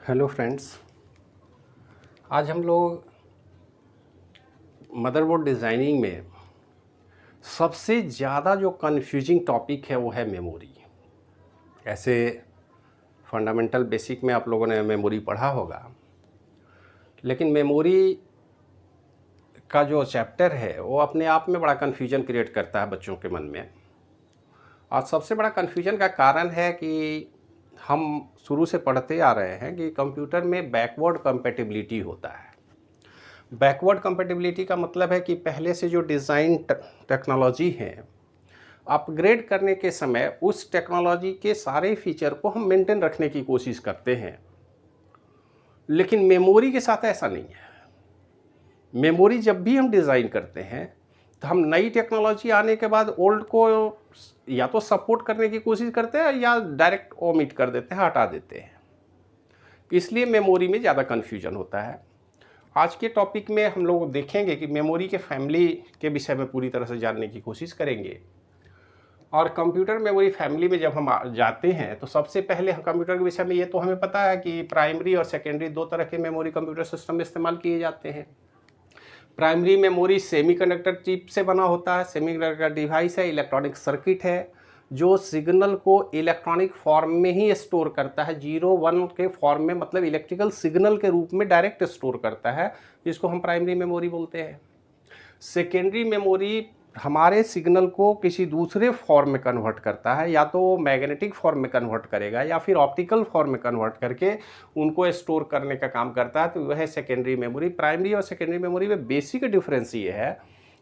Hello friends, आज हम लोग मदरबोर्ड डिज़ाइनिंग में सबसे ज़्यादा जो कन्फ्यूजिंग टॉपिक है वो है मेमोरी। ऐसे फंडामेंटल बेसिक में आप लोगों ने मेमोरी पढ़ा होगा, लेकिन मेमोरी का जो चैप्टर है वो अपने आप में बड़ा कन्फ्यूजन क्रिएट करता है बच्चों के मन में। और सबसे बड़ा कन्फ्यूजन का कारण है कि हम शुरू से पढ़ते आ रहे हैं कि कंप्यूटर में बैकवर्ड कंपैटिबिलिटी होता है। बैकवर्ड कंपैटिबिलिटी का मतलब है कि पहले से जो डिज़ाइन टेक्नोलॉजी है, अपग्रेड करने के समय उस टेक्नोलॉजी के सारे फीचर को हम मेंटेन रखने की कोशिश करते हैं, लेकिन मेमोरी के साथ ऐसा नहीं है। मेमोरी जब भी हम डिज़ाइन करते हैं तो हम नई टेक्नोलॉजी आने के बाद ओल्ड को या तो सपोर्ट करने की कोशिश करते हैं या डायरेक्ट ओमिट कर देते हैं, हटा देते हैं। इसलिए मेमोरी में ज़्यादा कन्फ्यूजन होता है। आज के टॉपिक में हम लोग देखेंगे कि मेमोरी के फैमिली के विषय में पूरी तरह से जानने की कोशिश करेंगे। और कंप्यूटर मेमोरी फैमिली में जब हम जाते हैं तो सबसे पहले हम कंप्यूटर के विषय में ये तो हमें पता है कि प्राइमरी और सेकेंडरी दो तरह के मेमोरी कंप्यूटर सिस्टम में इस्तेमाल किए जाते हैं। प्राइमरी मेमोरी सेमीकंडक्टर चिप से बना होता है। सेमीकंडक्टर डिवाइस है, इलेक्ट्रॉनिक सर्किट है जो सिग्नल को इलेक्ट्रॉनिक फॉर्म में ही स्टोर करता है, 0 1 के फॉर्म में, मतलब इलेक्ट्रिकल सिग्नल के रूप में डायरेक्ट स्टोर करता है, जिसको हम प्राइमरी मेमोरी बोलते हैं। सेकेंडरी मेमोरी हमारे सिग्नल को किसी दूसरे फॉर्म में कन्वर्ट करता है, या तो मैग्नेटिक फॉर्म में कन्वर्ट करेगा या फिर ऑप्टिकल फॉर्म में कन्वर्ट करके उनको स्टोर करने का काम करता है, तो वह है सेकेंडरी मेमोरी। प्राइमरी और सेकेंडरी मेमोरी में बेसिक डिफरेंस ये है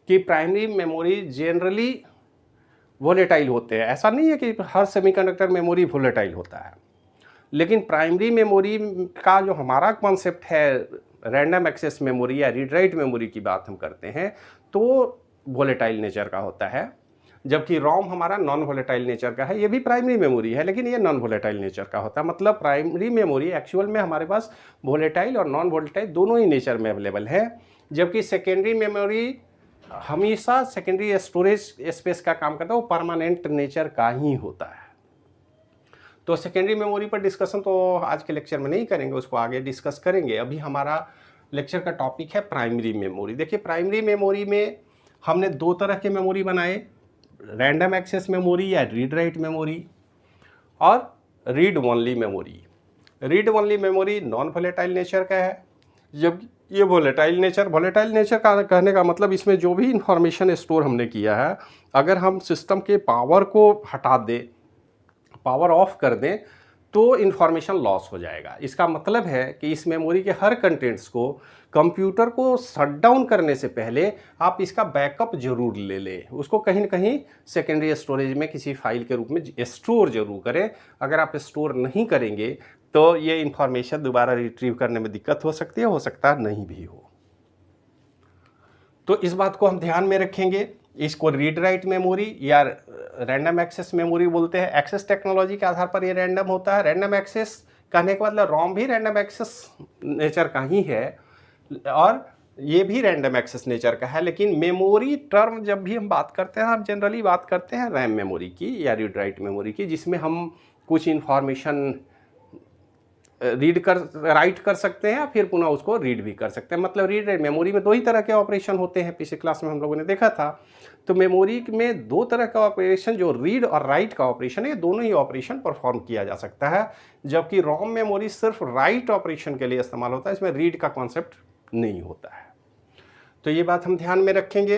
कि प्राइमरी मेमोरी जनरली वोलेटाइल होते हैं। ऐसा नहीं है कि हर सेमीकंडक्टर मेमोरी वोलेटाइल होता है, लेकिन प्राइमरी मेमोरी का जो हमारा कॉन्सेप्ट है, रैंडम एक्सेस मेमोरी या रीड राइट मेमोरी की बात हम करते हैं, तो वोलेटाइल नेचर का होता है, जबकि रोम हमारा नॉन वोलेटाइल नेचर का है। ये भी प्राइमरी मेमोरी है, लेकिन ये नॉन वोलेटाइल नेचर का होता है। मतलब प्राइमरी मेमोरी एक्चुअल में हमारे पास वोलेटाइल और नॉन वोलेटाइल दोनों ही नेचर में अवेलेबल है, जबकि सेकेंडरी मेमोरी हमेशा सेकेंडरी स्टोरेज स्पेस का काम करता है, वो परमानेंट नेचर का ही होता है। तो सेकेंडरी मेमोरी पर डिस्कशन तो आज के लेक्चर में नहीं करेंगे, उसको आगे डिस्कस करेंगे। अभी हमारा लेक्चर का टॉपिक है प्राइमरी मेमोरी। देखिए, प्राइमरी मेमोरी में हमने दो तरह के मेमोरी बनाए, रैंडम एक्सेस मेमोरी या रीड राइट मेमोरी और read only memory. Read only memory non volatile nature का है, जब ये वोलेटाइल नेचर का कहने का मतलब इसमें जो भी इंफॉर्मेशन स्टोर हमने किया है, अगर हम सिस्टम के पावर को हटा दें, पावर ऑफ कर दें, तो इन्फॉर्मेशन लॉस हो जाएगा। इसका मतलब है कि इस मेमोरी के हर कंटेंट्स को कंप्यूटर को शट डाउन करने से पहले आप इसका बैकअप जरूर ले लें, उसको कहीं ना कहीं सेकेंडरी स्टोरेज में किसी फाइल के रूप में स्टोर जरूर करें। अगर आप स्टोर नहीं करेंगे तो ये इन्फॉर्मेशन दोबारा रिट्रीव करने में दिक्कत हो सकती है, हो सकता है नहीं भी हो। तो इस बात को हम ध्यान में रखेंगे। इसको रीड राइट मेमोरी या रैंडम एक्सेस मेमोरी बोलते हैं। एक्सेस टेक्नोलॉजी के आधार पर ये रैंडम होता है। रैंडम एक्सेस कहने का मतलब रोम भी रैंडम एक्सेस नेचर का ही है और ये भी रैंडम एक्सेस नेचर का है, लेकिन मेमोरी टर्म जब भी हम बात करते हैं, हम जनरली बात करते हैं रैम मेमोरी की या रीड राइट मेमोरी की, जिसमें हम कुछ इन्फॉर्मेशन राइट कर सकते हैं या फिर पुनः उसको रीड भी कर सकते हैं। मतलब रीड राइट मेमोरी में दो ही तरह के ऑपरेशन होते हैं, पिछले क्लास में हम लोगों ने देखा था। तो मेमोरी में दो तरह का ऑपरेशन, जो रीड और राइट का ऑपरेशन है, दोनों ही ऑपरेशन परफॉर्म किया जा सकता है, जबकि रोम मेमोरी सिर्फ राइट ऑपरेशन के लिए इस्तेमाल होता है, इसमें रीड का कॉन्सेप्ट नहीं होता है। तो ये बात हम ध्यान में रखेंगे।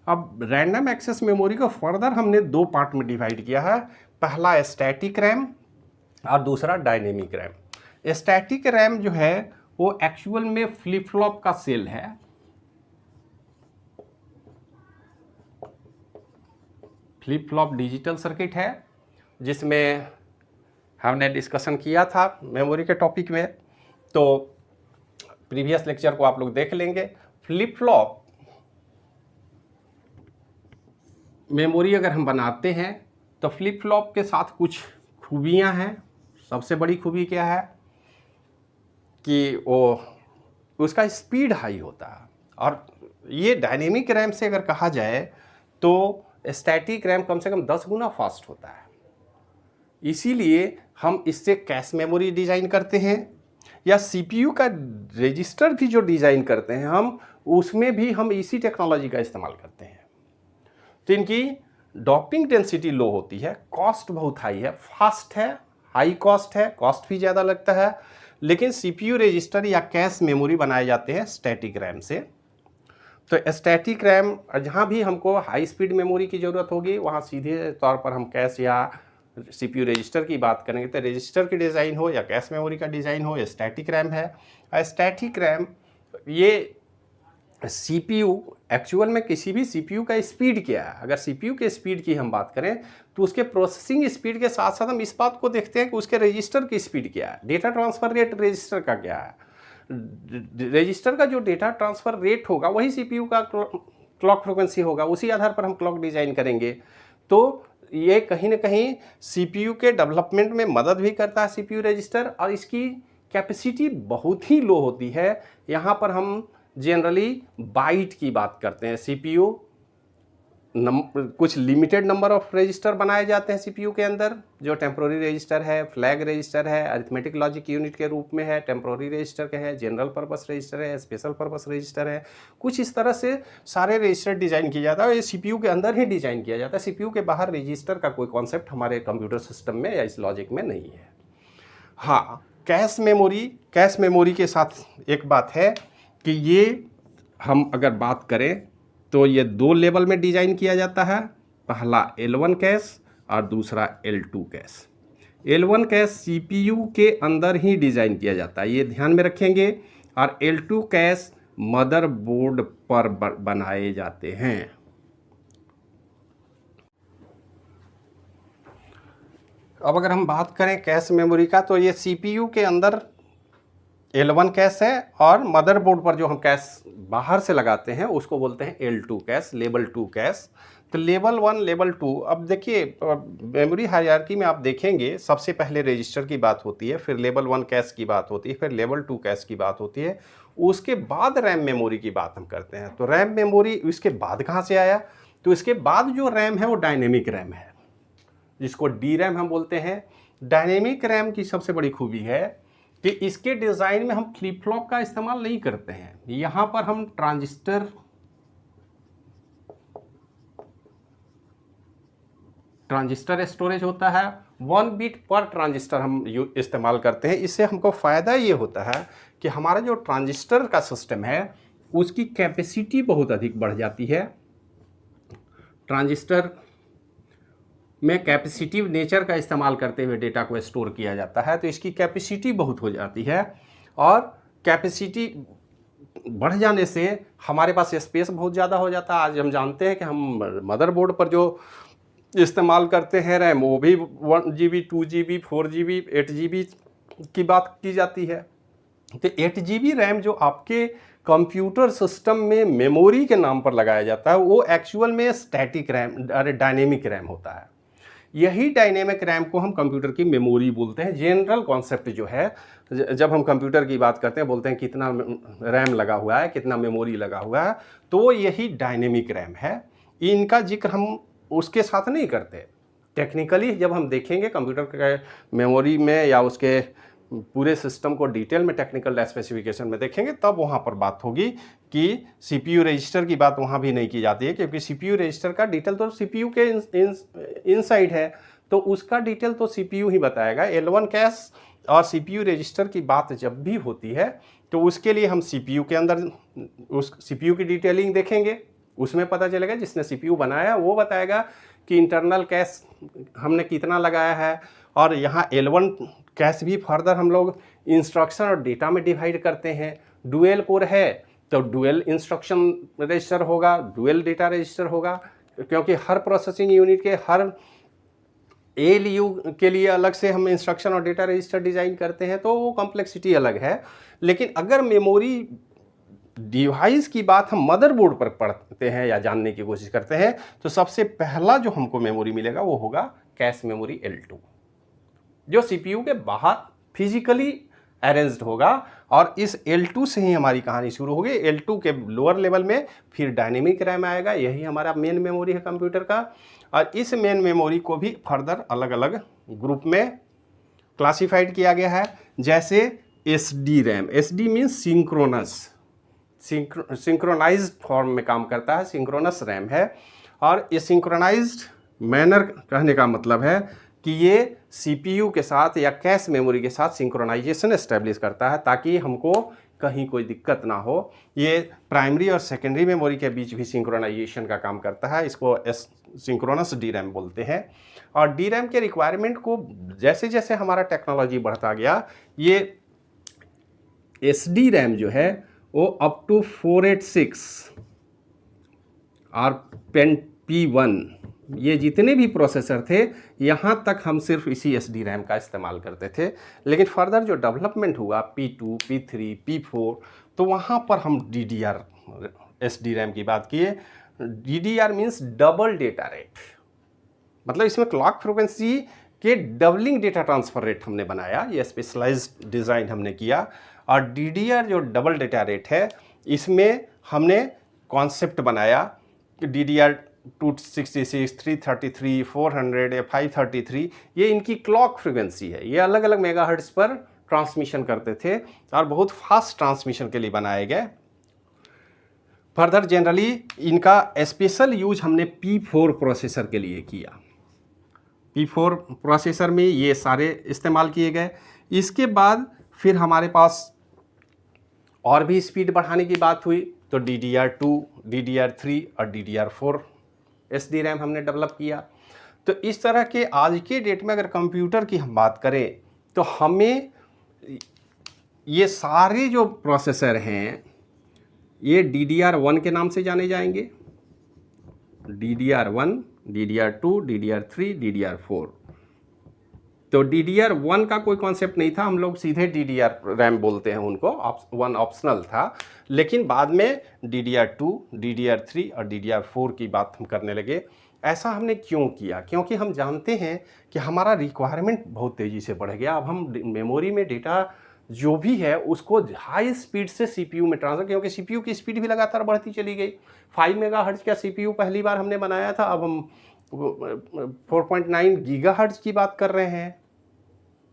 अब रैंडम एक्सेस मेमोरी को फर्दर हमने दो पार्ट में डिवाइड किया है, पहला स्टैटिक रैम और दूसरा डायनेमिक रैम। स्टैटिक रैम जो है वो एक्चुअल में फ्लिप फ्लॉप का सेल है। फ्लिप फ्लॉप डिजिटल सर्किट है, जिसमें हमने डिस्कशन किया था मेमोरी के टॉपिक में, तो प्रीवियस लेक्चर को आप लोग देख लेंगे। फ्लिप फ्लॉप मेमोरी अगर हम बनाते हैं तो फ्लिप फ्लॉप के साथ कुछ खूबियां हैं। सबसे बड़ी खूबी क्या है कि वो उसका स्पीड हाई होता है, और ये डायनेमिक रैम से अगर कहा जाए तो स्टैटिक रैम कम से कम 10 गुना फास्ट होता है। इसीलिए हम इससे कैश मेमोरी डिज़ाइन करते हैं, या सीपीयू का रजिस्टर भी जो डिज़ाइन करते हैं हम, उसमें भी हम इसी टेक्नोलॉजी का इस्तेमाल करते हैं। तो इनकी डॉपिंग डेंसिटी लो होती है, कॉस्ट बहुत हाई है, फास्ट है, हाई कॉस्ट है, कॉस्ट भी ज़्यादा लगता है। लेकिन सीपीयू रजिस्टर या कैश मेमोरी बनाए जाते हैं स्टैटिक रैम से। तो स्टैटिक रैम जहाँ भी हमको हाई स्पीड मेमोरी की ज़रूरत होगी, वहाँ सीधे तौर पर हम कैश या सीपीयू रजिस्टर की बात करेंगे तो रजिस्टर की डिज़ाइन हो या कैश मेमोरी का डिज़ाइन हो, स्टैटिक रैम है। स्टैटिक रैम ये सीपीयू एक्चुअल में किसी भी सीपीयू का स्पीड क्या है, अगर सीपीयू के स्पीड की हम बात करें तो उसके प्रोसेसिंग स्पीड के साथ साथ हम इस बात को देखते हैं कि उसके रजिस्टर की स्पीड क्या है, डेटा ट्रांसफ़र रेट रजिस्टर का क्या है। रजिस्टर का जो डेटा ट्रांसफ़र रेट होगा वही सीपीयू का क्लॉक फ्रिक्वेंसी होगा, उसी आधार पर हम क्लॉक डिज़ाइन करेंगे। तो ये कहीं ना कहीं सीपीयू के डेवलपमेंट में मदद भी करता है सीपीयू रजिस्टर, और इसकी कैपेसिटी बहुत ही लो होती है। यहाँ पर हम जनरली बाइट की बात करते हैं। सीपीयू कुछ लिमिटेड नंबर ऑफ रजिस्टर बनाए जाते हैं सीपीयू के अंदर, जो टेम्प्रोरी रजिस्टर है, फ्लैग रजिस्टर है, अरिथमेटिक लॉजिक यूनिट के रूप में है, टेम्प्रोरी रजिस्टर के हैं, जनरल पर्पस रजिस्टर है, स्पेशल पर्पस रजिस्टर है। कुछ इस तरह से सारे रजिस्टर डिज़ाइन किया जाता है। ये सीपीयू के अंदर ही डिज़ाइन किया जाता है, सीपीयू के बाहर रजिस्टर का कोई कॉन्सेप्ट हमारे कंप्यूटर सिस्टम में या इस लॉजिक में नहीं है। हाँ, कैश मेमोरी के साथ एक बात है कि ये हम अगर बात करें तो ये दो लेवल में डिज़ाइन किया जाता है, पहला L1 कैश और दूसरा L2 cash. L1 cash CPU के अंदर ही डिज़ाइन किया जाता है, ये ध्यान में रखेंगे, और L2 कैश मदरबोर्ड पर बनाए जाते हैं। अब अगर हम बात करें कैश मेमोरी का, तो ये सीपीयू के अंदर L1 कैश है, और मदरबोर्ड पर जो हम कैश बाहर से लगाते हैं उसको बोलते हैं L2 कैश, लेवल 2 कैश। तो लेवल 1, लेवल 2, अब देखिए मेमोरी हायरार्की में आप देखेंगे सबसे पहले रजिस्टर की बात होती है, फिर लेवल 1 कैश की बात होती है, फिर लेवल 2 कैश की बात होती है, उसके बाद रैम मेमोरी की बात हम करते हैं। तो रैम मेमोरी इसके बाद कहाँ से आया? तो इसके बाद जो रैम है वो डायनेमिक रैम है, जिसको डी रैम हम बोलते हैं। डायनेमिक रैम की सबसे बड़ी खूबी है कि इसके डिज़ाइन में हम फ्लिप फ्लॉप का इस्तेमाल नहीं करते हैं। यहाँ पर हम ट्रांजिस्टर स्टोरेज होता है, 1 बिट पर ट्रांजिस्टर हम इस्तेमाल करते हैं। इससे हमको फ़ायदा ये होता है कि हमारा जो ट्रांजिस्टर का सिस्टम है उसकी कैपेसिटी बहुत अधिक बढ़ जाती है। ट्रांजिस्टर में कैपेसिटिव नेचर का इस्तेमाल करते हुए डेटा को स्टोर किया जाता है, तो इसकी कैपेसिटी बहुत हो जाती है, और कैपेसिटी बढ़ जाने से हमारे पास स्पेस बहुत ज़्यादा हो जाता है। आज हम जानते हैं कि हम मदरबोर्ड पर जो इस्तेमाल करते हैं रैम, वो भी 1 GB, 2 GB, 4 GB, 8 GB की बात की जाती है। तो 8 GB रैम जो आपके कंप्यूटर सिस्टम में मेमोरी के नाम पर लगाया जाता है, वो एक्चुअल में स्टैटिक रैम, डायनेमिक रैम होता है। यही डायनेमिक रैम को हम कंप्यूटर की मेमोरी बोलते हैं। जनरल कॉन्सेप्ट जो है, जब हम कंप्यूटर की बात करते हैं बोलते हैं कितना रैम लगा हुआ है, कितना मेमोरी लगा हुआ है, तो यही डायनेमिक रैम है। इनका जिक्र हम उसके साथ नहीं करते। टेक्निकली जब हम देखेंगे कंप्यूटर के मेमोरी में या उसके पूरे सिस्टम को डिटेल में टेक्निकल स्पेसिफिकेशन में देखेंगे, तब वहाँ पर बात होगी कि सीपीयू रजिस्टर की बात वहाँ भी नहीं की जाती है, क्योंकि सीपीयू रजिस्टर का डिटेल तो सीपीयू के इनसाइड है, तो उसका डिटेल तो सीपीयू ही बताएगा। L1 कैश और सीपीयू रजिस्टर की बात जब भी होती है तो उसके लिए हम सीपीयू के अंदर उस सीपीयू की डिटेलिंग देखेंगे, उसमें पता चलेगा, जिसने सीपीयू बनाया वो बताएगा कि इंटरनल कैश हमने कितना लगाया है। और यहाँ L1 कैश भी फर्दर हम लोग इंस्ट्रक्शन और डेटा में डिवाइड करते हैं। डुअल कोर है तो डुअल इंस्ट्रक्शन रजिस्टर होगा, डुअल डेटा रजिस्टर होगा, क्योंकि हर प्रोसेसिंग यूनिट के हर ALU के लिए अलग से हम इंस्ट्रक्शन और डेटा रजिस्टर डिज़ाइन करते हैं, तो वो कॉम्प्लेक्सिटी अलग है। लेकिन अगर मेमोरी डिवाइस की बात हम मदरबोर्ड पर पढ़ते हैं या जानने की कोशिश करते हैं, तो सबसे पहला जो हमको मेमोरी मिलेगा वो होगा कैश मेमोरी L2, जो सीपीयू के बाहर फिजिकली अरेंज्ड होगा। और इस L2 से ही हमारी कहानी शुरू होगी। L2 के लोअर लेवल में फिर डायनेमिक रैम आएगा, यही हमारा मेन मेमोरी है कंप्यूटर का। और इस मेन मेमोरी को भी फर्दर अलग अलग ग्रुप में क्लासिफाइड किया गया है। जैसे S D RAM. S D means synchronized form में काम करता है, सिंक्रोनस रैम है। और ये सिंक्रोनाइज्ड मैनर कहने का मतलब है कि ये सीपीयू के साथ या कैश मेमोरी के साथ सिंक्रोनाइजेशन एस्टेब्लिश करता है ताकि हमको कहीं कोई दिक्कत ना हो। ये प्राइमरी और सेकेंडरी मेमोरी के बीच भी सिंक्रोनाइजेशन का काम करता है। इसको सिंक्रोनस डी रैम बोलते हैं। और डी रैम के रिक्वायरमेंट को जैसे जैसे हमारा टेक्नोलॉजी बढ़ता गया, ये एस डी रैम जो है वो अप टू 486 और पेन P1 ये जितने भी प्रोसेसर थे, यहाँ तक हम सिर्फ इसी एस डी रैम का इस्तेमाल करते थे। लेकिन फर्दर जो डेवलपमेंट हुआ P2, P3, P4, तो वहाँ पर हम DDR एस डी रैम की बात किए। DDR means double data rate, मतलब इसमें क्लॉक फ्रिक्वेंसी के डबलिंग डेटा ट्रांसफ़र रेट हमने बनाया, ये स्पेशलाइज्ड डिज़ाइन हमने किया। और DDR जो डबल डेटा रेट है, इसमें हमने कॉन्सेप्ट बनाया कि DDR 266, 333, 400 या 533, ये इनकी क्लॉक फ्रिक्वेंसी है। ये अलग अलग मेगाहर्ट्ज़ पर ट्रांसमिशन करते थे और बहुत फास्ट ट्रांसमिशन के लिए बनाए गए। फर्दर जनरली इनका स्पेशल यूज हमने P4 प्रोसेसर के लिए किया। P4 प्रोसेसर में ये सारे इस्तेमाल किए गए। इसके बाद फिर हमारे पास और भी स्पीड बढ़ाने की बात हुई, तो DDR2, DDR3 और DDR4 एस डी रैम हमने डेवलप किया। तो इस तरह के आज के डेट में अगर कंप्यूटर की हम बात करें तो हमें ये सारे जो प्रोसेसर हैं ये DDR1 के नाम से जाने जाएंगे। DDR1, DDR2, DDR3, DDR4। तो DDR1 का कोई कॉन्सेप्ट नहीं था, हम लोग सीधे DDR रैम बोलते हैं उनको, वन ऑप्शनल था। लेकिन बाद में DDR2, DDR3 और DDR4 की बात हम करने लगे। ऐसा हमने क्यों किया? क्योंकि हम जानते हैं कि हमारा रिक्वायरमेंट बहुत तेज़ी से बढ़ गया। अब हम मेमोरी में डेटा जो भी है उसको हाई स्पीड से सीपीयू में ट्रांसफर, क्योंकि सीपीयू की स्पीड भी लगातार बढ़ती चली गई। 5 मेगाहर्ट्ज़ का सीपीयू पहली बार हमने बनाया था, अब हम 4.9 गीगाहर्ट्ज़ की बात कर रहे हैं।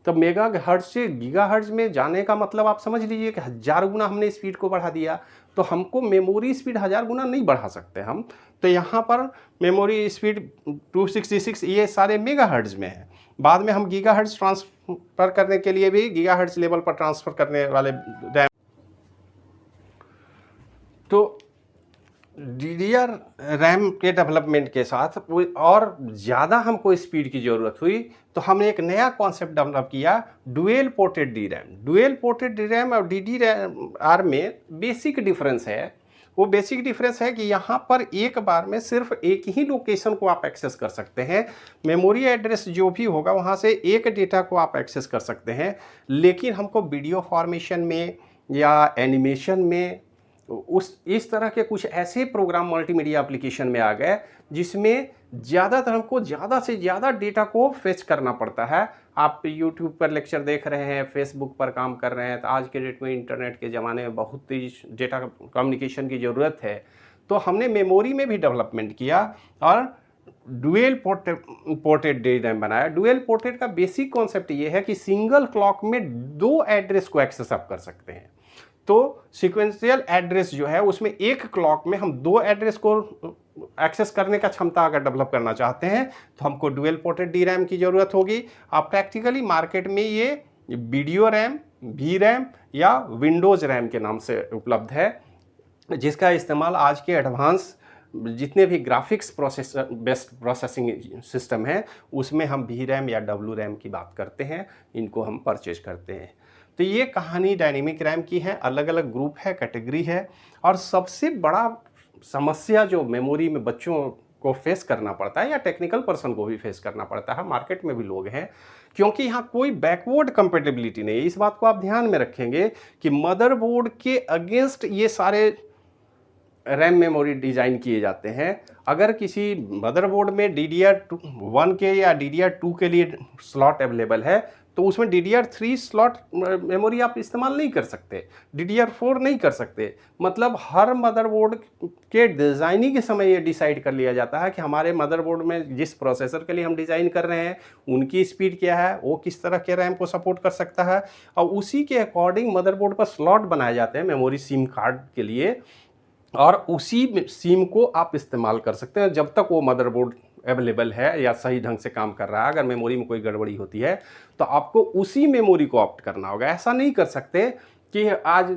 तो मेगाहर्ट्ज़ से गीगाहर्ट्ज़ में जाने का मतलब आप समझ लीजिए कि 1000 गुना हमने स्पीड को बढ़ा दिया। तो हमको मेमोरी स्पीड 1000 गुना नहीं बढ़ा सकते हम। तो यहाँ पर मेमोरी स्पीड 266 ये सारे मेगाहर्ट्ज़ में है। बाद में हम गीगाहर्ट्ज़ ट्रांसफ़र करने के लिए भी गीगाहर्ट्ज़ लेवल पर ट्रांसफ़र करने वाले रैम। तो DDR रैम के डेवलपमेंट के साथ और ज़्यादा हमको स्पीड की ज़रूरत हुई, तो हमने एक नया कॉन्सेप्ट डेवलप किया, dual ported D RAM. Dual ported D RAM और DDR में बेसिक डिफरेंस है। वो बेसिक डिफरेंस है कि यहाँ पर एक बार में सिर्फ एक ही लोकेशन को आप एक्सेस कर सकते हैं। मेमोरी एड्रेस जो भी होगा वहाँ से एक डेटा को आप एक्सेस कर सकते हैं। लेकिन हमको वीडियो फॉर्मेशन में या एनिमेशन में इस तरह के कुछ ऐसे प्रोग्राम मल्टीमीडिया एप्लीकेशन में आ गए जिसमें ज़्यादातर हमको ज़्यादा से ज़्यादा डेटा को फेच करना पड़ता है। आप यूट्यूब पर लेक्चर देख रहे हैं, फेसबुक पर काम कर रहे हैं, तो आज के डेट में इंटरनेट के ज़माने में बहुत तेज डेटा कम्युनिकेशन की ज़रूरत है। तो हमने मेमोरी में भी डेवलपमेंट किया और डुअल पोर्टेड डी रैम बनाया। डुअल पोर्टेड का बेसिक कॉन्सेप्ट ये है कि सिंगल क्लॉक में 2 एड्रेस को एक्सेस आप कर सकते हैं। तो सीक्वेंशियल एड्रेस जो है उसमें एक क्लॉक में हम 2 एड्रेस को एक्सेस करने का क्षमता अगर डेवलप करना चाहते हैं तो हमको डुअल पोर्टेड डी रैम की ज़रूरत होगी। अब प्रैक्टिकली मार्केट में ये वीडियो रैम, वी रैम या विंडोज़ रैम के नाम से उपलब्ध है, जिसका इस्तेमाल आज के एडवांस जितने भी graphics processor based processing system है उसमें हम वी रैम या डब्ल्यू रैम की बात करते हैं, इनको हम परचेज करते हैं। तो ये कहानी डायनेमिक रैम की है, अलग अलग ग्रुप है, कैटेगरी है। और सबसे बड़ा समस्या जो मेमोरी में बच्चों को फेस करना पड़ता है या टेक्निकल पर्सन को भी फेस करना पड़ता है, मार्केट में भी लोग हैं, क्योंकि यहाँ कोई बैकवर्ड कंपेटेबिलिटी नहीं है। इस बात को आप ध्यान में रखेंगे कि मदरबोर्ड के अगेंस्ट ये सारे रैम मेमोरी डिज़ाइन किए जाते हैं। अगर किसी मदरबोर्ड में DDR1 के या DDR2 के लिए स्लॉट अवेलेबल है तो उसमें DDR3 स्लॉट मेमोरी आप इस्तेमाल नहीं कर सकते, DDR4 नहीं कर सकते। मतलब हर मदरबोर्ड के डिज़ाइनिंग के समय ये डिसाइड कर लिया जाता है कि हमारे मदरबोर्ड में जिस प्रोसेसर के लिए हम डिज़ाइन कर रहे हैं उनकी स्पीड क्या है, वो किस तरह के रैम को सपोर्ट कर सकता है, और उसी के अकॉर्डिंग मदरबोर्ड पर स्लॉट बनाए जाते हैं मेमोरी सिम कार्ड के लिए, और उसी सिम को आप इस्तेमाल कर सकते हैं जब तक वो मदरबोर्ड अवेलेबल है या सही ढंग से काम कर रहा है। अगर मेमोरी में कोई गड़बड़ी होती है तो आपको उसी मेमोरी को ऑप्ट करना होगा। ऐसा नहीं कर सकते कि आज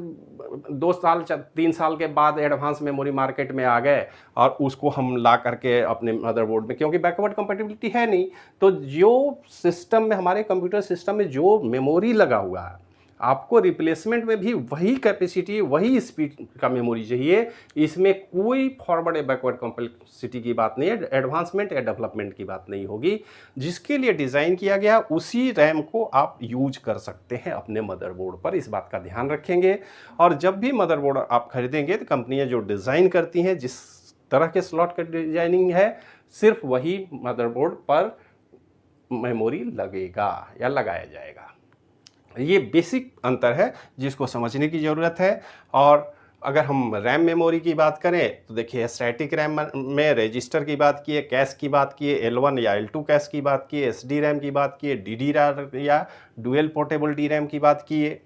2 साल 3 साल के बाद एडवांस मेमोरी मार्केट में आ गए और उसको हम ला करके अपने मदरबोर्ड में, क्योंकि बैकवर्ड कंपेटिबिलिटी है नहीं, तो जो सिस्टम में, हमारे कंप्यूटर सिस्टम में जो मेमोरी लगा हुआ है, आपको रिप्लेसमेंट में भी वही कैपेसिटी, वही स्पीड का मेमोरी चाहिए। इसमें कोई फॉरवर्ड या बैकवर्ड कॉम्प्लेक्सिटी की बात नहीं है, एडवांसमेंट या डेवलपमेंट की बात नहीं होगी। जिसके लिए डिज़ाइन किया गया उसी रैम को आप यूज कर सकते हैं अपने मदरबोर्ड पर, इस बात का ध्यान रखेंगे। और जब भी मदरबोर्ड आप खरीदेंगे तो कंपनियां जो डिज़ाइन करती हैं, जिस तरह के स्लॉट का डिजाइनिंग है, सिर्फ वही मदरबोर्ड पर मेमोरी लगेगा या लगाया जाएगा। ये बेसिक अंतर है जिसको समझने की ज़रूरत है। और अगर हम रैम मेमोरी की बात करें तो देखिए, स्टैटिक रैम में रजिस्टर की बात की है, कैश की बात की है, L1 या L2 कैश की बात की है, SD रैम की बात की है, DDR या डुअल पोर्टेबल डी रैम की बात की है।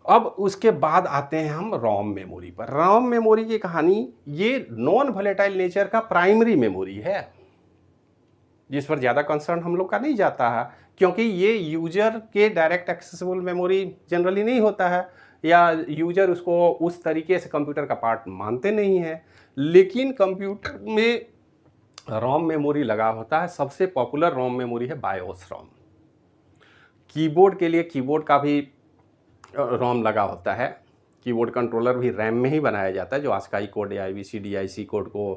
अब उसके बाद आते हैं हम रोम मेमोरी पर। रोम मेमोरी की कहानी, ये नॉन वोलेटाइल नेचर का प्राइमरी मेमोरी है, जिस पर ज़्यादा कंसर्न हम लोग का नहीं जाता है, क्योंकि ये यूजर के डायरेक्ट एक्सेसिबल मेमोरी जनरली नहीं होता है, या यूजर उसको उस तरीके से कंप्यूटर का पार्ट मानते नहीं है। लेकिन कंप्यूटर में रोम मेमोरी लगा होता है। सबसे पॉपुलर रोम मेमोरी है बायोस रोम। कीबोर्ड के लिए कीबोर्ड का भी रोम लगा होता है। कीबोर्ड कंट्रोलर भी रैम में ही बनाया जाता है, जो ASCII कोड या ABCDIC कोड को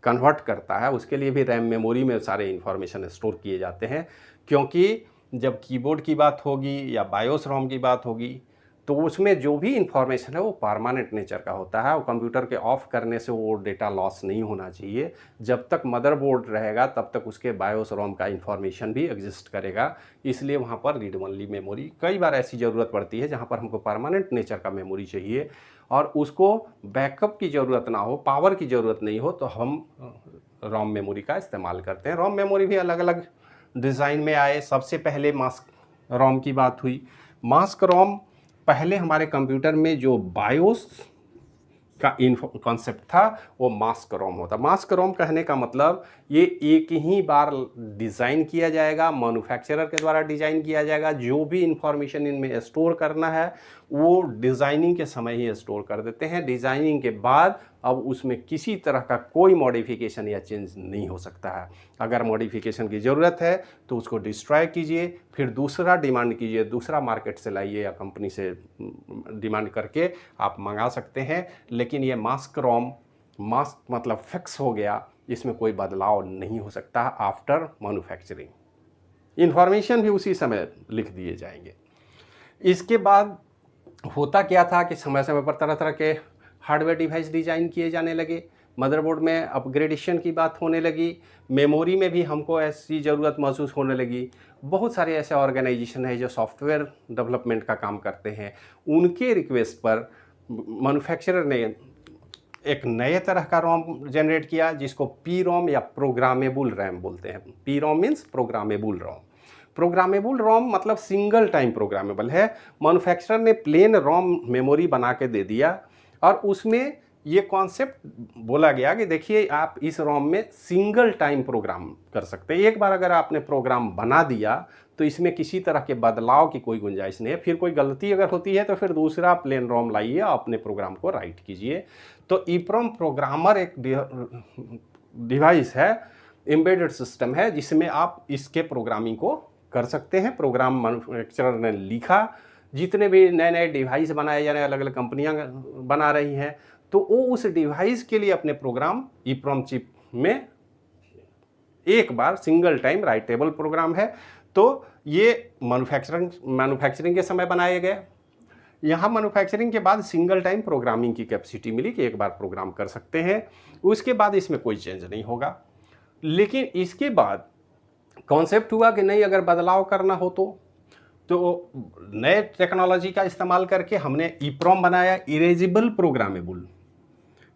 कन्वर्ट करता है, उसके लिए भी रैम मेमोरी में सारे इन्फॉर्मेशन स्टोर किए जाते हैं। क्योंकि जब कीबोर्ड की बात होगी या बायोस रोम की बात होगी तो उसमें जो भी इन्फॉर्मेशन है वो परमानेंट नेचर का होता है, और कंप्यूटर के ऑफ करने से वो डेटा लॉस नहीं होना चाहिए। जब तक मदरबोर्ड रहेगा तब तक उसके बायोस रोम का इन्फॉर्मेशन भी एग्जिस्ट करेगा। इसलिए वहाँ पर रीड ओनली मेमोरी, कई बार ऐसी ज़रूरत पड़ती है जहाँ पर हमको परमानेंट नेचर का मेमोरी चाहिए और उसको बैकअप की ज़रूरत ना हो, पावर की ज़रूरत नहीं हो, तो हम रोम मेमोरी का इस्तेमाल करते हैं। रोम मेमोरी भी अलग अलग डिज़ाइन में आए। सबसे पहले मास्क रोम की बात हुई। मास्क रोम पहले हमारे कंप्यूटर में जो बायोस का कॉन्सेप्ट था वो मास्क रोम होता। मास्क रोम कहने का मतलब ये एक ही बार डिज़ाइन किया जाएगा, मैन्युफैक्चरर के द्वारा डिज़ाइन किया जाएगा। जो भी इंफॉर्मेशन इनमें स्टोर करना है वो डिज़ाइनिंग के समय ही स्टोर कर देते हैं। डिज़ाइनिंग के बाद अब उसमें किसी तरह का कोई मॉडिफिकेशन या चेंज नहीं हो सकता है। अगर मॉडिफिकेशन की ज़रूरत है तो उसको डिस्ट्रॉय कीजिए, फिर दूसरा डिमांड कीजिए, दूसरा मार्केट से लाइए या कंपनी से डिमांड करके आप मंगा सकते हैं। लेकिन ये मास्क रोम, मास्क मतलब फिक्स हो गया, इसमें कोई बदलाव नहीं हो सकता आफ्टर मैन्युफैक्चरिंग। इंफॉर्मेशन भी उसी समय लिख दिए जाएंगे। इसके बाद होता क्या था कि समय समय पर तरह तरह के हार्डवेयर डिवाइस डिज़ाइन किए जाने लगे, मदरबोर्ड में अपग्रेडेशन की बात होने लगी, मेमोरी में भी हमको ऐसी ज़रूरत महसूस होने लगी। बहुत सारे ऐसे ऑर्गेनाइजेशन है जो सॉफ्टवेयर डेवलपमेंट का काम करते हैं, उनके रिक्वेस्ट पर मैन्युफैक्चरर ने एक नए तरह का रोम जनरेट किया जिसको पी रोम या प्रोग्रामेबल रैम बोलते हैं। पी रोम मीन्स प्रोग्रामेबल रोम। प्रोग्रामेबल रोम मतलब सिंगल टाइम प्रोग्रामेबल है। मैन्युफैक्चरर ने प्लेन रोम मेमोरी बना के दे दिया और उसमें ये कॉन्सेप्ट बोला गया कि देखिए आप इस रोम में सिंगल टाइम प्रोग्राम कर सकते हैं। एक बार अगर आपने प्रोग्राम बना दिया तो इसमें किसी तरह के बदलाव की कोई गुंजाइश नहीं है। फिर कोई गलती अगर होती है तो फिर दूसरा प्लेन रोम लाइए और अपने प्रोग्राम को राइट कीजिए। तो ईप्रोम प्रोग्रामर एक डिवाइस है, एम्बेडेड सिस्टम है, जिसमें आप इसके प्रोग्रामिंग को कर सकते हैं। प्रोग्राम मैन्युफैक्चरर ने लिखा, जितने भी नए नए डिवाइस बनाए जा रहे हैं, अलग अलग कंपनियां बना रही हैं, तो वो उस डिवाइस के लिए अपने प्रोग्राम ईप्रोम चिप में एक बार सिंगल टाइम राइटेबल प्रोग्राम है। तो ये मैन्युफैक्चरिंग के समय बनाए गए। यहाँ मैन्युफैक्चरिंग के बाद सिंगल टाइम प्रोग्रामिंग की कैपेसिटी मिली कि एक बार प्रोग्राम कर सकते हैं, उसके बाद इसमें कोई चेंज नहीं होगा। लेकिन इसके बाद कॉन्सेप्ट हुआ कि नहीं, अगर बदलाव करना हो तो नए टेक्नोलॉजी का इस्तेमाल करके हमने ईप्रोम बनाया, इरेजिबल प्रोग्रामेबल।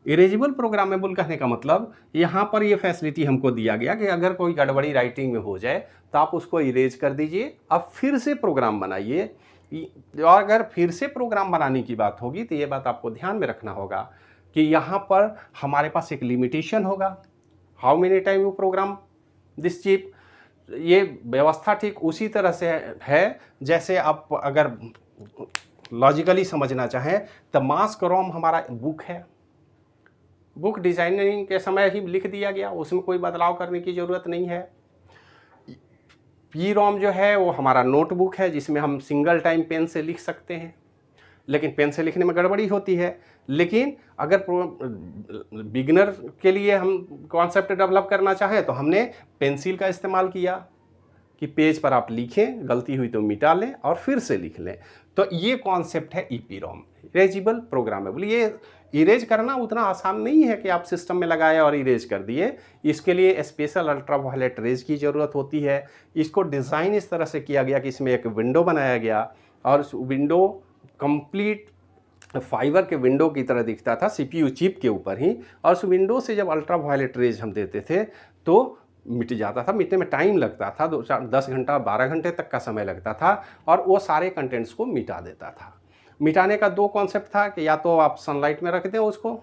इरेजिबल प्रोग्रामेबल कहने का मतलब यहाँ पर ये फैसिलिटी हमको दिया गया कि अगर कोई गड़बड़ी राइटिंग में हो जाए तो आप उसको इरेज कर दीजिए, अब फिर से प्रोग्राम बनाइए। और अगर फिर से प्रोग्राम बनाने की बात होगी तो ये बात आपको ध्यान में रखना होगा कि यहाँ पर हमारे पास एक लिमिटेशन होगा, how many time you program this chip. ये व्यवस्था ठीक उसी तरह से है जैसे आप अगर लॉजिकली समझना चाहें तो मास्क रोम हमारा बुक है, बुक डिजाइनिंग के समय ही लिख दिया गया, उसमें कोई बदलाव करने की ज़रूरत नहीं है। पी रोम जो है वो हमारा नोटबुक है जिसमें हम सिंगल टाइम पेन से लिख सकते हैं, लेकिन पेन से लिखने में गड़बड़ी होती है। लेकिन अगर बिगिनर के लिए हम कॉन्सेप्ट डेवलप करना चाहें तो हमने पेंसिल का इस्तेमाल किया कि पेज पर आप लिखें, गलती हुई तो मिटा लें और फिर से लिख लें। तो ये कॉन्सेप्ट है ईपीरोम, इरेजिबल प्रोग्रामेबल। ये इरेज करना उतना आसान नहीं है कि आप सिस्टम में लगाए और इरेज कर दिए, इसके लिए स्पेशल अल्ट्रावायलेट रेज की ज़रूरत होती है। इसको डिज़ाइन इस तरह से किया गया कि इसमें एक विंडो बनाया गया और उस विंडो कंप्लीट फाइबर के विंडो की तरह दिखता था, सीपीयू चिप के ऊपर ही, और उस विंडो से जब अल्ट्रावायलेट रेज हम देते थे तो मिट जाता था। मिटने में टाइम लगता था, 10 घंटा 12 घंटे तक का समय लगता था, और वो सारे कंटेंट्स को मिटा देता था। मिटाने का दो कॉन्सेप्ट था कि या तो आप सनलाइट में रख दें उसको,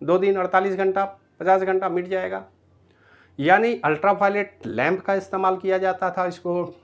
2 दिन 48 घंटा 50 घंटा मिट जाएगा, यानी अल्ट्रावायलेट लैंप का इस्तेमाल किया जाता था इसको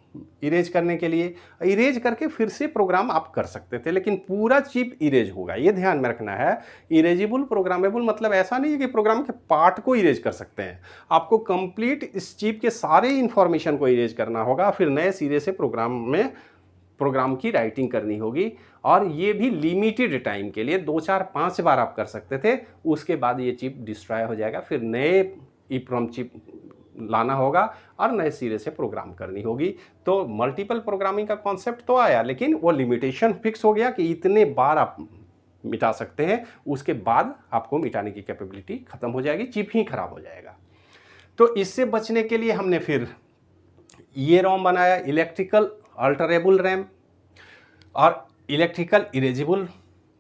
इरेज करने के लिए। इरेज करके फिर से प्रोग्राम आप कर सकते थे, लेकिन पूरा चिप इरेज होगा, ये ध्यान में रखना है। इरेजिबल प्रोग्रामेबल मतलब ऐसा नहीं है कि प्रोग्राम के पार्ट को इरेज कर सकते हैं, आपको कंप्लीट इस चिप के सारे इंफॉर्मेशन को इरेज करना होगा, फिर नए सिरे से प्रोग्राम की राइटिंग करनी होगी। और ये भी लिमिटेड टाइम के लिए 2 4 5 बार आप कर सकते थे, उसके बाद ये चिप डिस्ट्रॉय हो जाएगा, फिर नए ईप्रोम चिप लाना होगा और नए सिरे से प्रोग्राम करनी होगी। तो मल्टीपल प्रोग्रामिंग का कॉन्सेप्ट तो आया, लेकिन वो लिमिटेशन फिक्स हो गया कि इतने बार आप मिटा सकते हैं, उसके बाद आपको मिटाने की कैपेबिलिटी खत्म हो जाएगी, चिप ही खराब हो जाएगा। तो इससे बचने के लिए हमने फिर ये रोम बनाया, इलेक्ट्रिकल अल्टरेबल रैम और electrical erasable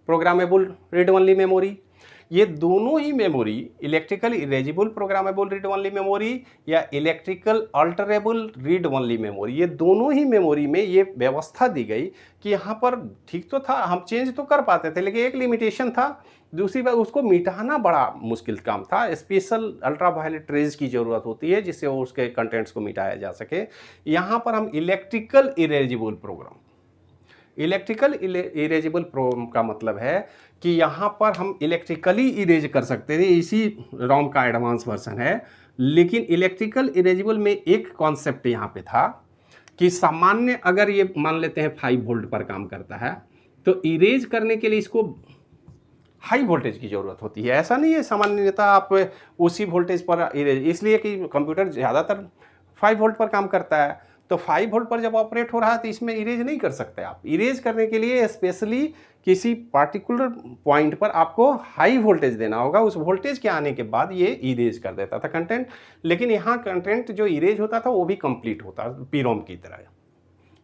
programmable read only memory. ये दोनों ही memory, electrical erasable programmable read only memory या electrical alterable read only memory, ये दोनों ही मेमोरी में ये व्यवस्था दी गई कि यहाँ पर ठीक तो था, हम चेंज तो कर पाते थे, लेकिन एक लिमिटेशन था। दूसरी बात, उसको मिटाना बड़ा मुश्किल काम था, स्पेशल अल्ट्रावायलेट रेज की ज़रूरत होती है जिससे उसके कंटेंट्स को मिटाया जा सके। यहाँ पर हम electrical erasable program, electrical erasable program का मतलब है कि यहाँ पर हम इलेक्ट्रिकली इरेज कर सकते थे, इसी रोम का एडवांस वर्जन है। लेकिन इलेक्ट्रिकल इरेजिबल में एक कॉन्सेप्ट यहाँ पे था कि सामान्य अगर ये मान लेते हैं 5 वोल्ट पर काम करता है तो इरेज करने के लिए इसको हाई वोल्टेज की ज़रूरत होती है। ऐसा नहीं है सामान्यतः आप उसी वोल्टेज पर इरेज, इसलिए कि कंप्यूटर ज़्यादातर 5 वोल्ट पर काम करता है, तो 5 वोल्ट पर जब ऑपरेट हो रहा है तो इसमें इरेज नहीं कर सकते आप। इरेज करने के लिए स्पेशली किसी पार्टिकुलर पॉइंट पर आपको हाई वोल्टेज देना होगा, उस वोल्टेज के आने के बाद ये इरेज कर देता था कंटेंट। लेकिन यहाँ कंटेंट जो इरेज होता था वो भी कंप्लीट होता, पीरोम की तरह,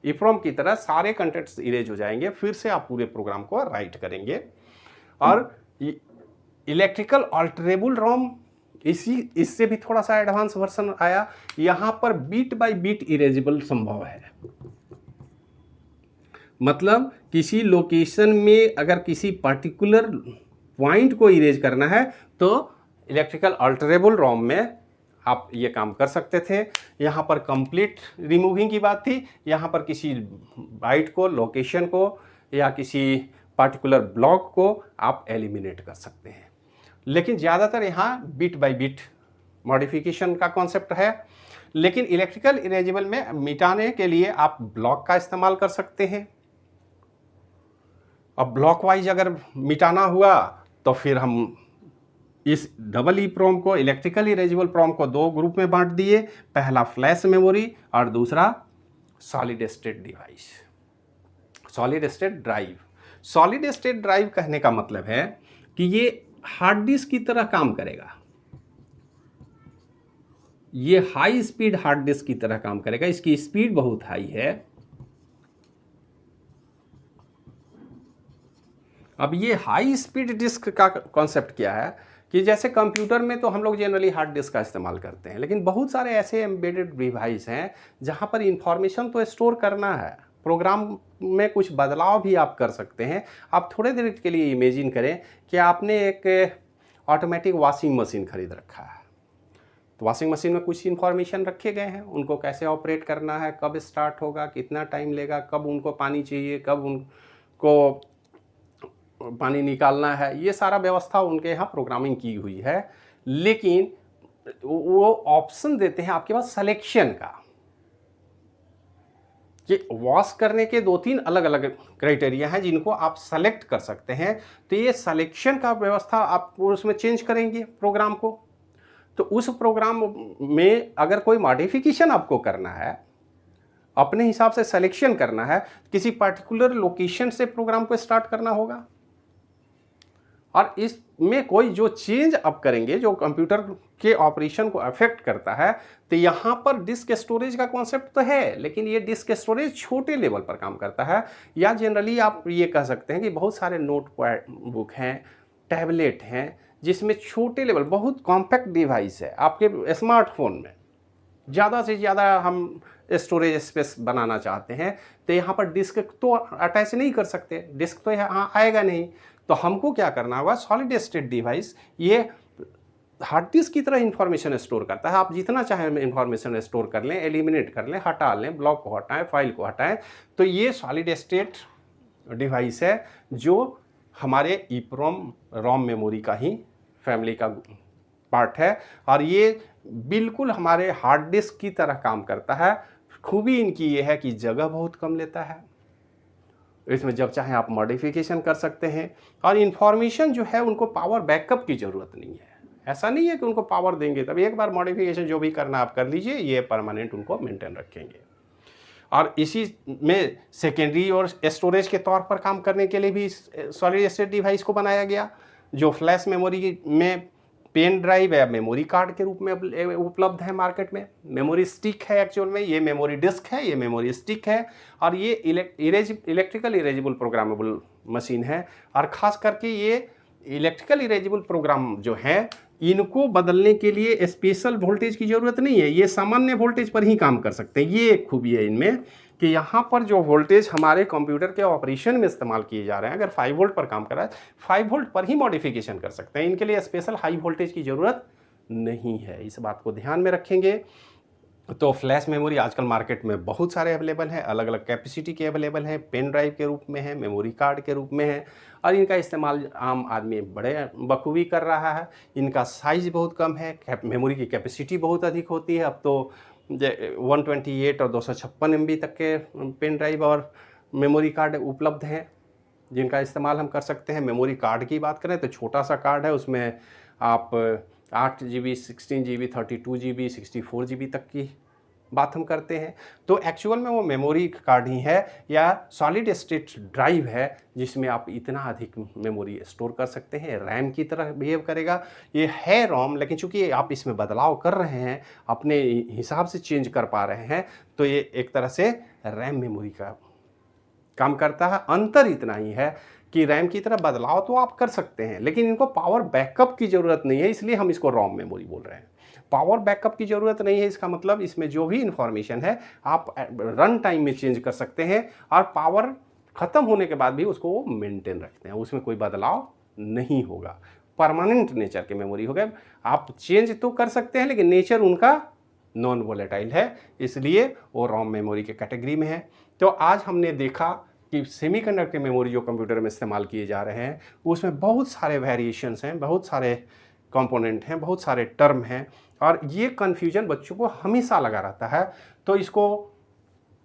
ईप्रोम की तरह सारे कंटेंट्स इरेज हो जाएंगे, फिर से आप पूरे प्रोग्राम को राइट करेंगे। और इलेक्ट्रिकल अल्टरेबल रोम इससे भी थोड़ा सा एडवांस वर्जन आया, यहां पर बीट बाय बीट इरेजिबल संभव है। मतलब किसी लोकेशन में अगर किसी पर्टिकुलर पॉइंट को इरेज करना है तो इलेक्ट्रिकल अल्टरेबल रोम में आप ये काम कर सकते थे। यहाँ पर कंप्लीट रिमूविंग की बात थी, यहाँ पर किसी बाइट को, लोकेशन को या किसी पार्टिकुलर ब्लॉक को आप एलिमिनेट कर सकते हैं। लेकिन ज़्यादातर यहाँ बिट बाय बिट मॉडिफिकेशन का कॉन्सेप्ट है। लेकिन इलेक्ट्रिकल इरेजिबल में मिटाने के लिए आप ब्लॉक का इस्तेमाल कर सकते हैं। अब ब्लॉक वाइज अगर मिटाना हुआ तो फिर हम इस डबल ईप्रोम को, इलेक्ट्रिकल इरेजिबल प्रोम को 2 ग्रुप में बांट दिए, पहला फ्लैश मेमोरी और दूसरा solid state device, solid state drive. Solid state drive कहने का मतलब है कि ये हार्ड डिस्क की तरह काम करेगा। ये हाई स्पीड हार्ड डिस्क की तरह काम करेगा, इसकी स्पीड बहुत हाई है। अब ये हाई स्पीड डिस्क का कॉन्सेप्ट क्या है कि जैसे कंप्यूटर में तो हम लोग जनरली हार्ड डिस्क का इस्तेमाल करते हैं, लेकिन बहुत सारे ऐसे एम्बेडेड डिवाइस हैं जहाँ पर इंफॉर्मेशन तो स्टोर करना है, प्रोग्राम में कुछ बदलाव भी आप कर सकते हैं। आप थोड़े देर के लिए इमेजिन करें कि आपने एक ऑटोमेटिक वॉशिंग मशीन खरीद रखा है। तो वॉशिंग मशीन में कुछ इन्फॉर्मेशन रखे गए हैं, उनको कैसे ऑपरेट करना है, कब स्टार्ट होगा, कितना टाइम लेगा, कब उनको पानी चाहिए, कब उनको पानी निकालना है, ये सारा व्यवस्था उनके यहाँ प्रोग्रामिंग की हुई है। लेकिन वो ऑप्शन देते हैं आपके पास सिलेक्शन का, कि वॉश करने के 2-3 अलग अलग क्राइटेरिया हैं जिनको आप सेलेक्ट कर सकते हैं। तो ये सिलेक्शन का व्यवस्था आप उसमें चेंज करेंगे प्रोग्राम को, तो उस प्रोग्राम में अगर कोई मॉडिफिकेशन आपको करना है, अपने हिसाब से सिलेक्शन करना है, किसी पर्टिकुलर लोकेशन से प्रोग्राम को स्टार्ट करना होगा। और इसमें कोई जो चेंज आप करेंगे जो कंप्यूटर के ऑपरेशन को अफेक्ट करता है, तो यहाँ पर डिस्क स्टोरेज का कॉन्सेप्ट तो है, लेकिन ये डिस्क स्टोरेज छोटे लेवल पर काम करता है। या जनरली आप ये कह सकते हैं कि बहुत सारे नोट बुक हैं, टैबलेट हैं, जिसमें छोटे लेवल बहुत कॉम्पैक्ट डिवाइस है। आपके स्मार्टफोन में ज़्यादा से ज़्यादा हम स्टोरेज स्पेस बनाना चाहते हैं, तो यहाँ पर डिस्क तो अटैच नहीं कर सकते, डिस्क तो यहाँ आएगा नहीं। तो हमको क्या करना होगा, सॉलिड स्टेट डिवाइस ये हार्ड डिस्क की तरह इंफॉर्मेशन स्टोर करता है। आप जितना चाहें इंफॉर्मेशन स्टोर कर लें, एलिमिनेट कर लें, हटा लें, ब्लॉक को हटाएं, फाइल को हटाएं। तो ये सॉलिड स्टेट डिवाइस है जो हमारे ईप्रोम रोम मेमोरी का ही फैमिली का पार्ट है, और ये बिल्कुल हमारे हार्ड डिस्क की तरह काम करता है। खूबी इनकी ये है कि जगह बहुत कम लेता है, इसमें जब चाहें आप मॉडिफिकेशन कर सकते हैं, और इन्फॉर्मेशन जो है उनको पावर बैकअप की ज़रूरत नहीं है। ऐसा नहीं है कि उनको पावर देंगे तब, एक बार मॉडिफिकेशन जो भी करना आप कर लीजिए, ये परमानेंट उनको मेंटेन रखेंगे। और इसी में सेकेंडरी और स्टोरेज के तौर पर काम करने के लिए भी सॉलिड स्टेट डिवाइस को बनाया गया, जो फ्लैश मेमोरी में पेन ड्राइव या मेमोरी कार्ड के रूप में उपलब्ध है मार्केट में। मेमोरी स्टिक है एक्चुअल में, ये मेमोरी डिस्क है, ये मेमोरी स्टिक है, और ये इलेक्ट्रिकल इरेजिबल प्रोग्रामेबल मशीन है। और ख़ास करके ये इलेक्ट्रिकल इरेजिबल प्रोग्राम जो है, इनको बदलने के लिए स्पेशल वोल्टेज की ज़रूरत नहीं है, ये सामान्य वोल्टेज पर ही काम कर सकते हैं। ये एक खूबी है इनमें कि यहाँ पर जो वोल्टेज हमारे कंप्यूटर के ऑपरेशन में इस्तेमाल किए जा रहे हैं, अगर 5 वोल्ट पर काम कर रहा है, 5 वोल्ट पर ही मॉडिफिकेशन कर सकते हैं। इनके लिए स्पेशल हाई वोल्टेज की ज़रूरत नहीं है, इस बात को ध्यान में रखेंगे। तो फ्लैश मेमोरी आजकल मार्केट में बहुत सारे अवेलेबल हैं, अलग अलग कैपेसिटी के अवेलेबल हैं, पेन ड्राइव के रूप में है, मेमोरी कार्ड के रूप में है, और इनका इस्तेमाल आम आदमी बड़े बखूबी कर रहा है। इनका साइज़ बहुत कम है, मेमोरी की कैपेसिटी बहुत अधिक होती है। अब तो 128 और 256 MB तक के पेन ड्राइव और मेमोरी कार्ड उपलब्ध हैं, जिनका इस्तेमाल हम कर सकते हैं। मेमोरी कार्ड की बात करें तो छोटा सा कार्ड है, उसमें आप 8 GB, 16 GB, 32 GB, 64 GB तक की बात हम करते हैं। तो एक्चुअल में वो मेमोरी कार्ड ही है या सॉलिड स्टेट ड्राइव है, जिसमें आप इतना अधिक मेमोरी स्टोर कर सकते हैं, रैम की तरह बिहेव करेगा। ये है रोम, लेकिन चूंकि आप इसमें बदलाव कर रहे हैं, अपने हिसाब से चेंज कर पा रहे हैं, तो ये एक तरह से रैम मेमोरी का काम करता है। अंतर इतना ही है कि रैम की तरह बदलाव तो आप कर सकते हैं, लेकिन इनको पावर बैकअप की ज़रूरत नहीं है, इसलिए हम इसको रोम मेमोरी बोल रहे हैं। पावर बैकअप की ज़रूरत नहीं है, इसका मतलब इसमें जो भी इंफॉर्मेशन है आप रन टाइम में चेंज कर सकते हैं, और पावर ख़त्म होने के बाद भी उसको वो मेंटेन रखते हैं, उसमें कोई बदलाव नहीं होगा। परमानेंट नेचर के मेमोरी हो गए, आप चेंज तो कर सकते हैं, लेकिन नेचर उनका नॉन वोलेटाइल है, इसलिए वो रोम मेमोरी के कैटेगरी में है। तो आज हमने देखा कि सेमीकंडक्टर मेमोरी जो कंप्यूटर में इस्तेमाल किए जा रहे हैं, उसमें बहुत सारे वेरिएशंस हैं, बहुत सारे कंपोनेंट हैं, बहुत सारे टर्म हैं, और ये कन्फ्यूजन बच्चों को हमेशा लगा रहता है। तो इसको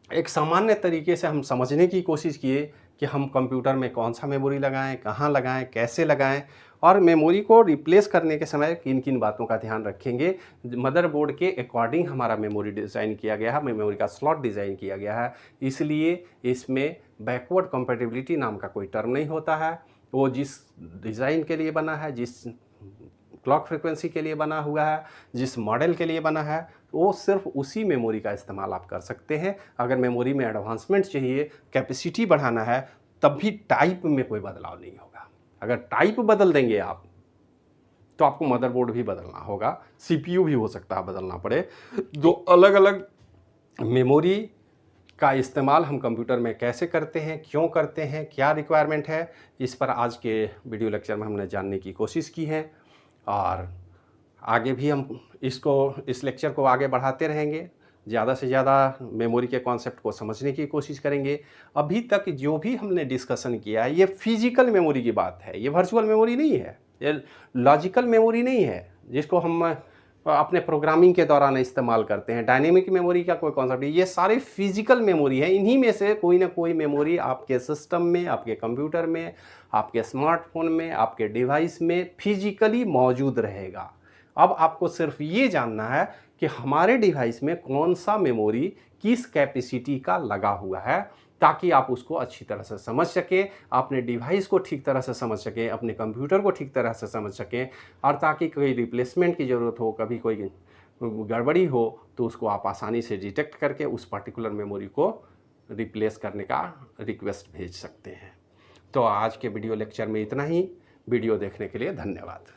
एक सामान्य तरीके से हम समझने की कोशिश किए कि हम कंप्यूटर में कौन सा मेमोरी लगाएं, कहाँ लगाएं, कैसे लगाएं, और मेमोरी को रिप्लेस करने के समय किन किन बातों का ध्यान रखेंगे। मदरबोर्ड के अकॉर्डिंग हमारा मेमोरी डिज़ाइन किया गया है, मेमोरी का स्लॉट डिज़ाइन किया गया है, इसलिए इसमें बैकवर्ड कंपैटिबिलिटी नाम का कोई टर्म नहीं होता है। वो जिस डिज़ाइन के लिए बना है, जिस क्लॉक फ्रिक्वेंसी के लिए बना हुआ है, जिस मॉडल के लिए बना है, वो सिर्फ उसी मेमोरी का इस्तेमाल आप कर सकते हैं। अगर मेमोरी में एडवांसमेंट चाहिए, कैपेसिटी बढ़ाना है, तब भी टाइप में कोई बदलाव नहीं होगा। अगर टाइप बदल देंगे आप तो आपको मदरबोर्ड भी बदलना होगा, सीपीयू भी हो सकता है बदलना पड़े। दो अलग अलग मेमोरी का इस्तेमाल हम कंप्यूटर में कैसे करते हैं, क्यों करते हैं, क्या रिक्वायरमेंट है, इस पर आज के वीडियो लेक्चर में हमने जानने की कोशिश की है। और आगे भी हम इस लेक्चर को आगे बढ़ाते रहेंगे, ज़्यादा से ज़्यादा मेमोरी के कॉन्सेप्ट को समझने की कोशिश करेंगे। अभी तक जो भी हमने डिस्कशन किया है ये फिजिकल मेमोरी की बात है, ये वर्चुअल मेमोरी नहीं है, ये लॉजिकल मेमोरी नहीं है जिसको हम अपने प्रोग्रामिंग के दौरान इस्तेमाल करते हैं। डायनेमिक मेमोरी का कोई कॉन्सेप्ट नहीं, ये सारे फिजिकल मेमोरी है। इन्हीं में से कोई ना कोई मेमोरी आपके सिस्टम में, आपके कंप्यूटर में, आपके स्मार्टफोन में, आपके डिवाइस में फिजिकली मौजूद रहेगा। अब आपको सिर्फ ये जानना है कि हमारे डिवाइस में कौन सा मेमोरी किस कैपेसिटी का लगा हुआ है, ताकि आप उसको अच्छी तरह से समझ सकें, अपने डिवाइस को ठीक तरह से समझ सकें, अपने कंप्यूटर को ठीक तरह से समझ सकें, और ताकि कोई रिप्लेसमेंट की ज़रूरत हो, कभी कोई गड़बड़ी हो, तो उसको आप आसानी से डिटेक्ट करके उस पर्टिकुलर मेमोरी को रिप्लेस करने का रिक्वेस्ट भेज सकते हैं। तो आज के वीडियो लेक्चर में इतना ही। वीडियो देखने के लिए धन्यवाद।